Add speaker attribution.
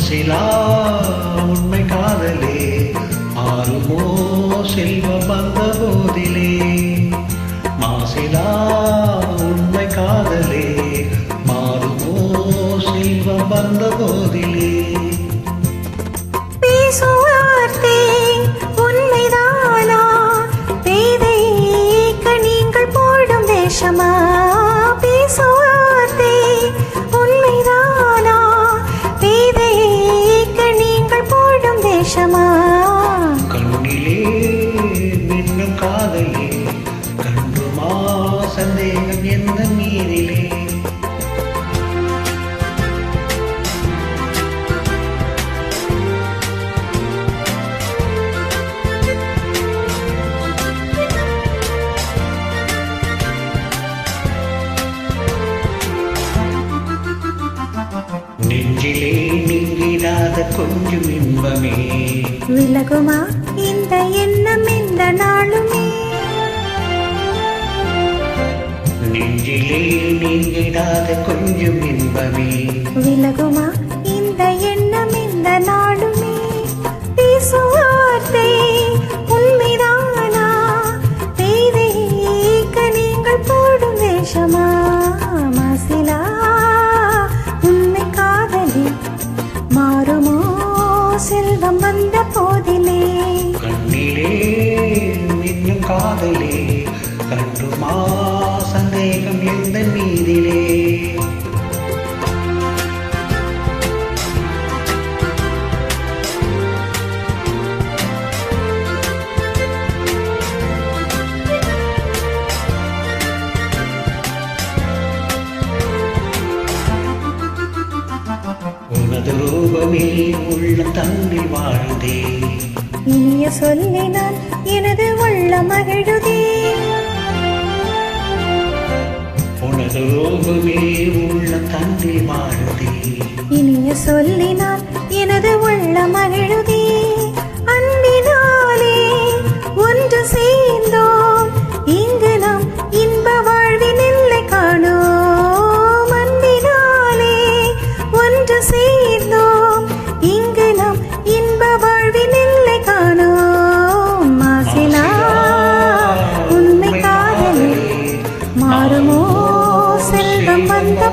Speaker 1: மாசிலா உண்மை காதலே மாறுமோ செல்வம் வந்த போதிலே. மாசிலா உண்மை காதலே மாறுமோ செல்வம் வந்த போதிலே.
Speaker 2: பேசுவார்த்தே உண்மைதானா? பேதைக்க நீங்கள் போடும் வேஷமா? பேசுவார்த்தே உண்மைதானா? பேதைக்க நீங்கள் போடும் வேஷமா?
Speaker 1: கண்ணிலே மின்னும் காதலே கண்டுமா சந்தேகம் எந்த நீரிலே. நெஞ்சிலே நீங்கிடாத கொஞ்சம் இன்பமே
Speaker 2: விலகுமா இந்த எண்ணம் இந்த நாளுமே?
Speaker 1: நெஞ்சிலே நீங்கிடாத கொஞ்சம் இன்பமே
Speaker 2: விலகுமா இந்த எண்ணம் இந்த நாளுமே? பேசுவார்த்தே உண்மைதானா? பேதைக்க நீங்கள் போடும் வேஷமா? மாசிலா உண்மை காதலி மாறுமோ செல்வம் வந்த போதிலே.
Speaker 1: கண்ணிலே மின்னும் காதலே கண்டுமா சந்தேகம் எந்த மீதிலே. உனது ரூபமே உள்ள தன்னில் வாழ்ந்தே.
Speaker 2: இனிய சொல்லினால் எனது உள்ள மகிழுதே.
Speaker 1: உனது ரூபமே உள்ள தன்னில் வாழ்ந்தே.
Speaker 2: இனிய சொல்லினால் எனது உள்ள மகிழுதே. அன்பினாலே ஒன்று சேர்ந்தோம் இங்கு நாம் இன்ப வாழ்வின் எல்லை காணோம். அன்பினாலே ஒன்று சேர்ந்தோம் இங்கு நாம் இன்ப வாழ்வின் எல்லை காணோம். மாசிலா உண்மை காதலே மாறுமோ செல்வம் வந்த